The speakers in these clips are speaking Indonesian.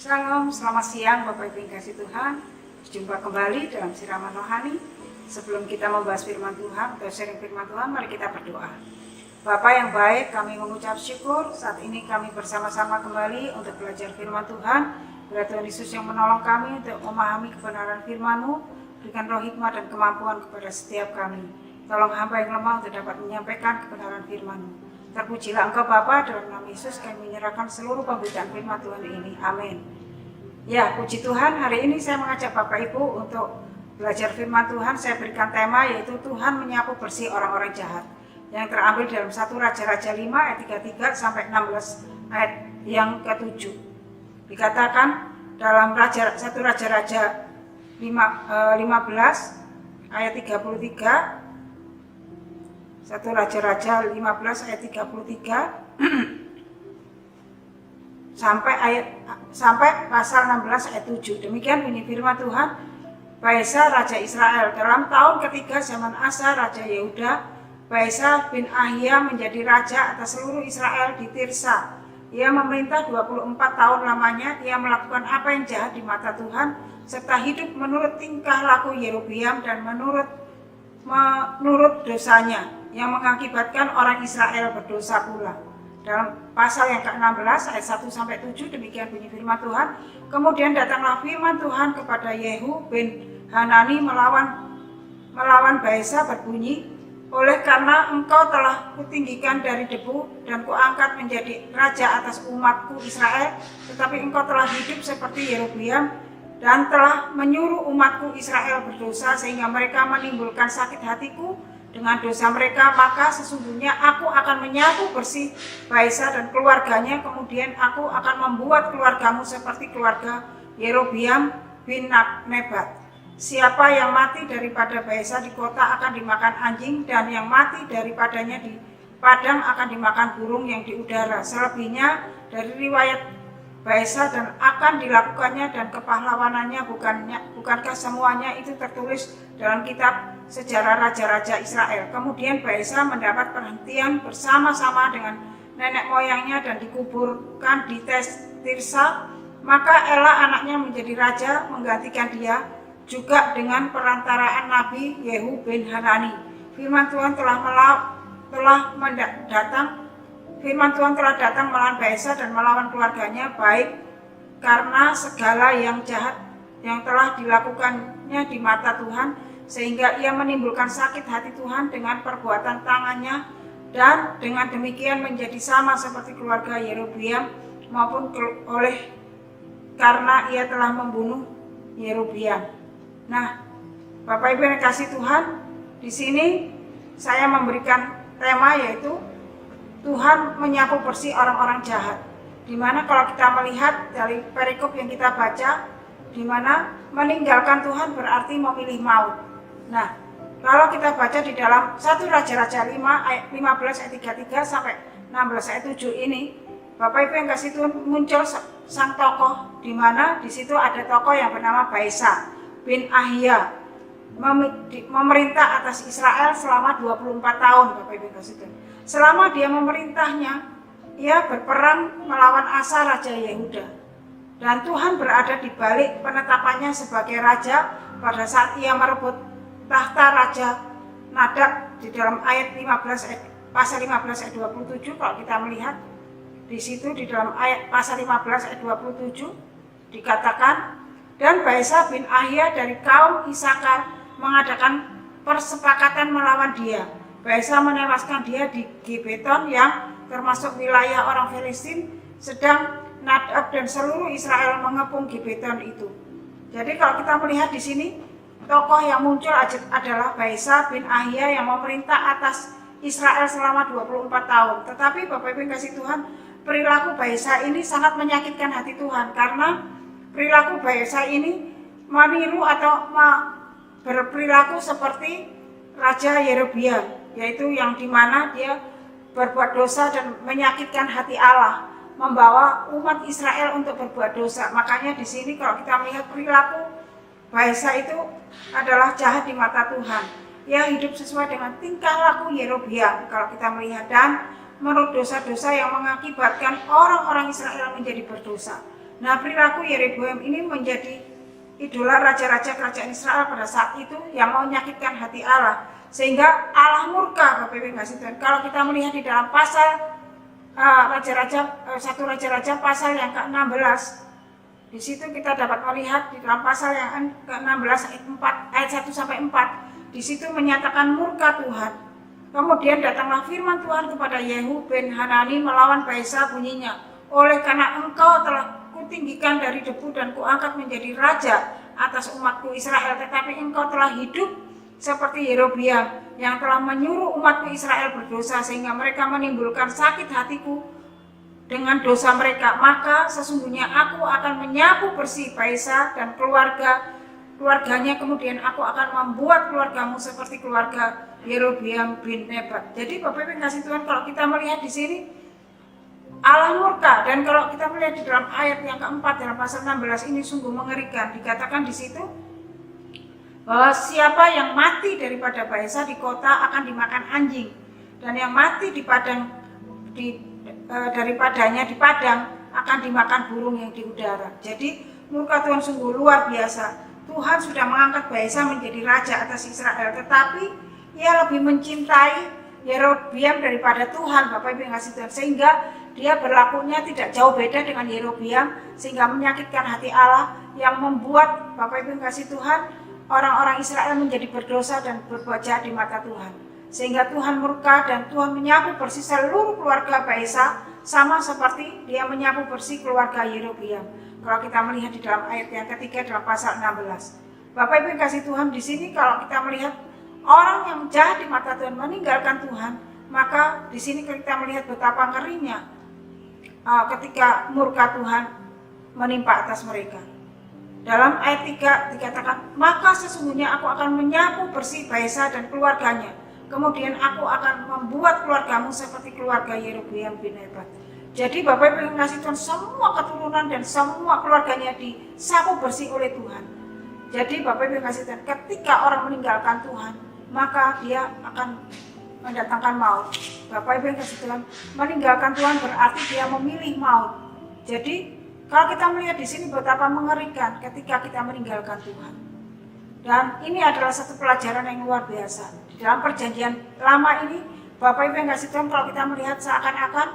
Shalom, selamat siang Bapak Ibu yang kasih Tuhan. Jumpa kembali dalam siraman rohani. Sebelum kita membahas firman Tuhan atau sharing firman Tuhan, mari kita berdoa. Bapa yang baik, kami mengucap syukur saat ini kami bersama-sama kembali untuk belajar firman Tuhan. Biar Tuhan Yesus yang menolong kami untuk memahami kebenaran firman-Mu, berikan roh hikmat dan kemampuan kepada setiap kami. Tolong hamba yang lemah untuk dapat menyampaikan kebenaran firman-Mu. Terpujilah Engkau Bapa, dalam nama Yesus kami menyerahkan seluruh pemberitaan firman Tuhan ini. Amin. Ya, puji Tuhan, hari ini saya mengajak Bapak Ibu untuk belajar firman Tuhan. Saya berikan tema yaitu Tuhan menyapu bersih orang-orang jahat, yang terambil dalam 1 Raja-Raja 5 ayat 33 sampai 16 ayat yang ke-7. Dikatakan dalam 1 Raja-Raja 15 ayat 33, 1 Raja-Raja 15 ayat 33 sampai pasal 16 ayat 7. Demikian bunyi firman Tuhan. Baesa Raja Israel dalam tahun ketiga zaman Asa Raja Yehuda, Baesa bin Ahia menjadi raja atas seluruh Israel di Tirsa. Ia memerintah 24 tahun lamanya. Ia melakukan apa yang jahat di mata Tuhan, serta hidup menurut tingkah laku Yerobeam dan menurut dosanya, yang mengakibatkan orang Israel berdosa pula. Dalam pasal yang ke-16 ayat 1 sampai 7 demikian bunyi firman Tuhan. Kemudian datanglah firman Tuhan kepada Yehu bin Hanani melawan Baesa berbunyi, oleh karena engkau telah kutinggikan dari debu dan kuangkat menjadi raja atas umatku Israel, tetapi engkau telah hidup seperti Yerobeam dan telah menyuruh umatku Israel berdosa sehingga mereka menimbulkan sakit hatiku dengan dosa mereka, maka sesungguhnya aku akan menyapu bersih Baesa dan keluarganya. Kemudian aku akan membuat keluargamu seperti keluarga Yerobeam bin Nebat. Siapa yang mati daripada Baesa di kota akan dimakan anjing, dan yang mati daripadanya di padang akan dimakan burung yang di udara. Selebihnya dari riwayat Baesa dan akan dilakukannya dan kepahlawanannya, bukankah semuanya itu tertulis dalam kitab sejarah raja-raja Israel. Kemudian Baesa mendapat perhentian bersama-sama dengan nenek moyangnya dan dikuburkan di Tirsa. Maka Ela anaknya menjadi raja menggantikan dia, juga dengan perantaraan Nabi Yehu bin Hanani. Firman Tuhan telah datang melawan Baesa dan melawan keluarganya, baik karena segala yang jahat yang telah dilakukannya di mata Tuhan, sehingga ia menimbulkan sakit hati Tuhan dengan perbuatan tangannya, dan dengan demikian menjadi sama seperti keluarga Yerobeam, maupun oleh karena ia telah membunuh Yerobeam. Nah, Bapak Ibu yang kasih Tuhan, di sini saya memberikan tema yaitu Tuhan menyapu bersih orang-orang jahat. Dimana kalau kita melihat dari perikop yang kita baca, dimana meninggalkan Tuhan berarti memilih maut. Nah, kalau kita baca di dalam 1 Raja-Raja 5 ayat 15 ayat 33 sampai 16 ayat 7 ini, Bapak Ibu yang kasih Tuhan, muncul sang tokoh, di mana di situ ada tokoh yang bernama Baesa bin Ahia, memerintah atas Israel selama 24 tahun. Bapak Ibu yang kasih Tuhan, selama dia memerintahnya, ia berperang melawan Asa Raja Yehuda, dan Tuhan berada di balik penetapannya sebagai raja pada saat ia merebut tahta Raja Nadab. Di dalam ayat 15 pasal 15 ayat 27, kalau kita melihat di situ di dalam ayat pasal 15 ayat 27 dikatakan, dan Baesa bin Ahia dari kaum Isakar mengadakan persepakatan melawan dia. Baesa menewaskan dia di Gibeton yang termasuk wilayah orang Filistin, sedang Nadab dan seluruh Israel mengepung Gibeton itu. Jadi kalau kita melihat di sini, tokoh yang muncul adalah Baesa bin Ahia yang memerintah atas Israel selama 24 tahun. Tetapi Bapak Ibu kasih Tuhan, perilaku Baesa ini sangat menyakitkan hati Tuhan, karena perilaku Baesa ini meniru atau berperilaku seperti Raja Yerobeam, yaitu yang dimana dia berbuat dosa dan menyakitkan hati Allah, membawa umat Israel untuk berbuat dosa. Makanya di sini kalau kita melihat perilaku Baesa itu adalah jahat di mata Tuhan. Ia hidup sesuai dengan tingkah laku Yerobeam kalau kita melihat, dan menurut dosa-dosa yang mengakibatkan orang-orang Israel menjadi berdosa. Nah, perilaku Yeroboam ini menjadi idola raja-raja kerajaan Israel pada saat itu yang mau menyakitkan hati Allah, sehingga Allah murka. Bapak Ibu kasih Tuhan, kalau kita melihat di dalam pasal satu Raja-Raja pasal yang ke-16, di situ kita dapat melihat di dalam pasal yang ke-16 ayat 1 sampai 4, di situ menyatakan murka Tuhan. Kemudian datanglah firman Tuhan kepada Yehu bin Hanani melawan Baesa bunyinya, oleh karena engkau telah kutinggikan dari debu dan kuangkat menjadi raja atas umatku Israel, tetapi engkau telah hidup seperti Yerobeam yang telah menyuruh umatku Israel berdosa sehingga mereka menimbulkan sakit hatiku dengan dosa mereka. Maka sesungguhnya aku akan menyapu bersih Baesa dan keluarganya, kemudian aku akan membuat keluargamu seperti keluarga Yerobeam bin Nebat. Jadi Bapak Ibu kasih Tuhan, kalau kita melihat di sini Allah murka, dan kalau kita melihat di dalam ayat yang keempat dalam pasal 16 ini sungguh mengerikan. Dikatakan di situ bahwa siapa yang mati daripada Baesa di kota akan dimakan anjing, dan yang mati daripadanya di padang akan dimakan burung yang di udara. Jadi murka Tuhan sungguh luar biasa. Tuhan sudah mengangkat Baesa menjadi raja atas Israel, tetapi ia lebih mencintai Yerobeam daripada Tuhan, Bapak Ibu yang kasih Tuhan, sehingga dia berlakunya tidak jauh beda dengan Yerobeam, sehingga menyakitkan hati Allah yang membuat Bapak Ibu yang kasih Tuhan orang-orang Israel menjadi berdosa dan berbuat jahat di mata Tuhan, sehingga Tuhan murka dan Tuhan menyapu bersih seluruh keluarga Baesa, sama seperti dia menyapu bersih keluarga Yerobeam. Kalau kita melihat di dalam ayat yang ketiga dalam pasal 16, Bapak Ibu yang kasih Tuhan, di sini kalau kita melihat orang yang jahat di mata Tuhan meninggalkan Tuhan, maka di sini kita melihat betapa ngerinya ketika murka Tuhan menimpa atas mereka. Dalam ayat 3 dikatakan, maka sesungguhnya aku akan menyapu bersih Baesa dan keluarganya, kemudian aku akan membuat keluargamu seperti keluarga Yerobeam bin Nebat. Jadi Bapak Ibu yang kasih Tuhan, semua keturunan dan semua keluarganya disapu bersih oleh Tuhan. Jadi Bapak Ibu yang kasih Tuhan, ketika orang meninggalkan Tuhan, maka dia akan mendatangkan maut. Bapak Ibu yang kasih Tuhan, meninggalkan Tuhan berarti dia memilih maut. Jadi kalau kita melihat di sini betapa mengerikan ketika kita meninggalkan Tuhan. Dan ini adalah satu pelajaran yang luar biasa. Di dalam perjanjian lama ini, Bapak Ibu yang kasih Tuhan, kalau kita melihat seakan-akan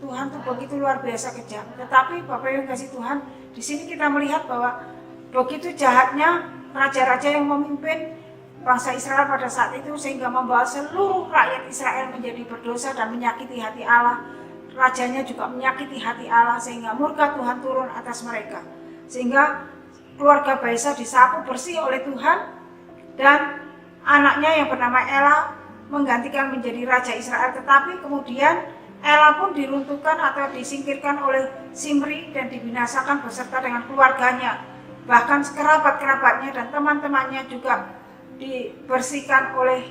Tuhan itu begitu luar biasa kejam. Tetapi Bapak Ibu yang kasih Tuhan, di sini kita melihat bahwa begitu jahatnya raja-raja yang memimpin bangsa Israel pada saat itu, sehingga membawa seluruh rakyat Israel menjadi berdosa dan menyakiti hati Allah. Rajanya juga menyakiti hati Allah, sehingga murka Tuhan turun atas mereka, sehingga keluarga Baesa disapu bersih oleh Tuhan, dan anaknya yang bernama Ela menggantikan menjadi raja Israel. Tetapi kemudian Ela pun diruntuhkan atau disingkirkan oleh Simri dan dibinasakan beserta dengan keluarganya. Bahkan kerabat-kerabatnya dan teman-temannya juga dibersihkan oleh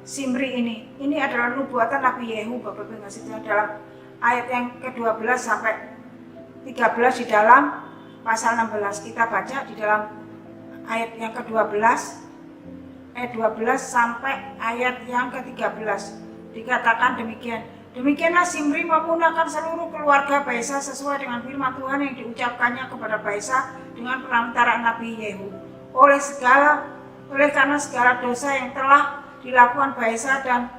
Simri ini. Ini adalah nubuatan Nabi Yehu, Bapak Ibu kasih Tuhan, dalam ayat yang ke-12 sampai 13 di dalam pasal 16. Kita baca di dalam ayat yang ke-12, ayat 12 sampai ayat yang ke-13. Dikatakan demikian. Demikianlah Simri memunahkan seluruh keluarga Baesa sesuai dengan firman Tuhan yang diucapkannya kepada Baesa dengan perantaraan Nabi Yehu. Oleh karena segala dosa yang telah dilakukan Baesa dan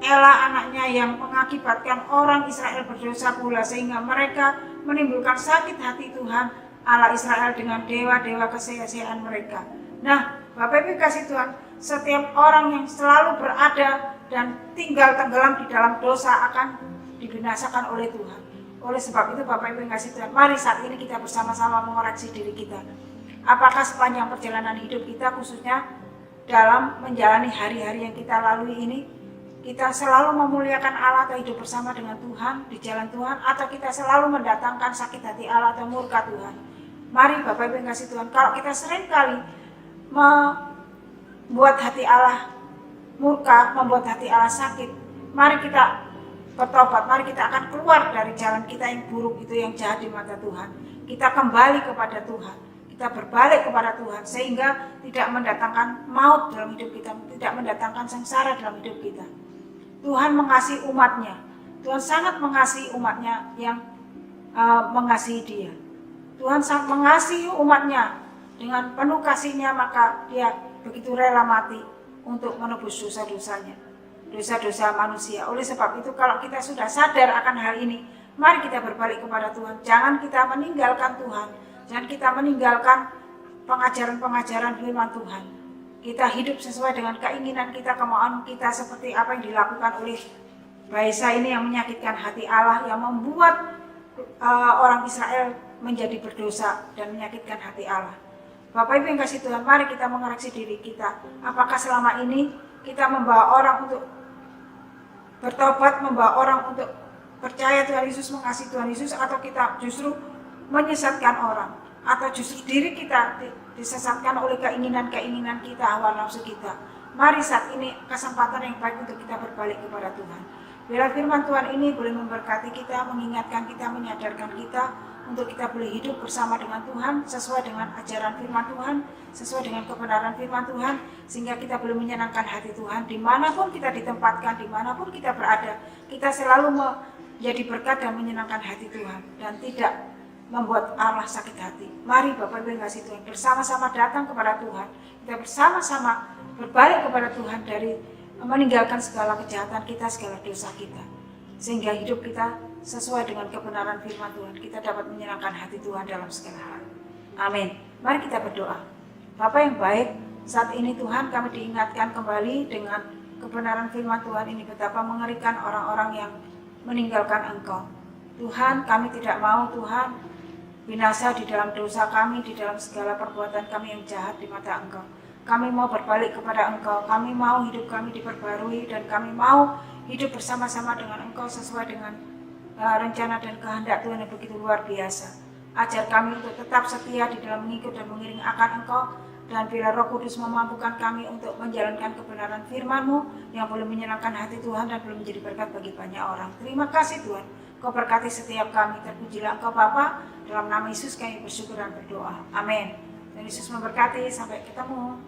Ela anaknya yang mengakibatkan orang Israel berdosa pula, sehingga mereka menimbulkan sakit hati Tuhan Allah Israel dengan dewa-dewa kesia-siaan mereka. Nah, Bapak Ibu kasih Tuhan, setiap orang yang selalu berada dan tinggal tenggelam di dalam dosa akan dibinasakan oleh Tuhan. Oleh sebab itu Bapak Ibu kasih Tuhan, mari saat ini kita bersama-sama mengoreksi diri kita. Apakah sepanjang perjalanan hidup kita, khususnya dalam menjalani hari-hari yang kita lalui ini, kita selalu memuliakan Allah atau hidup bersama dengan Tuhan, di jalan Tuhan, atau kita selalu mendatangkan sakit hati Allah atau murka Tuhan? Mari Bapak Ibu yang kasih Tuhan, kalau kita seringkali membuat hati Allah murka, membuat hati Allah sakit, mari kita bertobat, mari kita akan keluar dari jalan kita yang buruk itu, yang jahat di mata Tuhan. Kita kembali kepada Tuhan, kita berbalik kepada Tuhan, sehingga tidak mendatangkan maut dalam hidup kita, tidak mendatangkan sengsara dalam hidup kita. Tuhan mengasihi umatnya, Tuhan sangat mengasihi umatnya yang mengasihi dia. Tuhan sangat mengasihi umatnya dengan penuh kasihnya, maka dia begitu rela mati untuk menebus dosa-dosanya, dosa-dosa manusia. Oleh sebab itu, kalau kita sudah sadar akan hal ini, mari kita berbalik kepada Tuhan. Jangan kita meninggalkan Tuhan, jangan kita meninggalkan pengajaran-pengajaran firman Tuhan. Kita hidup sesuai dengan keinginan kita, kemauan kita, seperti apa yang dilakukan oleh Baisa ini yang menyakitkan hati Allah, yang membuat orang Israel menjadi berdosa dan menyakitkan hati Allah. Bapak Ibu yang kasih Tuhan, mari kita mengoreksi diri kita. Apakah selama ini kita membawa orang untuk bertobat, membawa orang untuk percaya Tuhan Yesus, mengasihi Tuhan Yesus, atau kita justru menyesatkan orang, atau justru diri kita disesatkan oleh keinginan-keinginan kita, hawa nafsu kita. Mari saat ini kesempatan yang baik untuk kita berbalik kepada Tuhan. Bila firman Tuhan ini boleh memberkati kita, mengingatkan kita, menyadarkan kita untuk kita boleh hidup bersama dengan Tuhan, sesuai dengan ajaran firman Tuhan, sesuai dengan kebenaran firman Tuhan, sehingga kita boleh menyenangkan hati Tuhan. Dimanapun kita ditempatkan, dimanapun kita berada, kita selalu menjadi berkat dan menyenangkan hati Tuhan, dan tidak membuat Allah sakit hati. Mari Bapak Ibu yang kasih Tuhan, bersama-sama datang kepada Tuhan. Kita bersama-sama berbalik kepada Tuhan dari meninggalkan segala kejahatan kita, segala dosa kita, sehingga hidup kita sesuai dengan kebenaran firman Tuhan. Kita dapat menyenangkan hati Tuhan dalam segala hal. Amin. Mari kita berdoa. Bapa yang baik, saat ini Tuhan kami diingatkan kembali dengan kebenaran firman Tuhan ini, betapa mengerikan orang-orang yang meninggalkan Engkau. Tuhan, kami tidak mau Tuhan binasa di dalam dosa kami, di dalam segala perbuatan kami yang jahat di mata Engkau. Kami mau berbalik kepada Engkau, kami mau hidup kami diperbarui, dan kami mau hidup bersama-sama dengan Engkau sesuai dengan rencana dan kehendak Tuhan yang begitu luar biasa. Ajar kami untuk tetap setia di dalam mengikut dan mengiring akan Engkau, dan bila Roh Kudus memampukan kami untuk menjalankan kebenaran firman-Mu yang boleh menyenangkan hati Tuhan dan boleh menjadi berkat bagi banyak orang. Terima kasih Tuhan, Kau berkati setiap kami. Terpujilah Engkau Bapa, dalam nama Yesus kami bersyukur dan berdoa. Amin. Dan Yesus memberkati, sampai ketemu.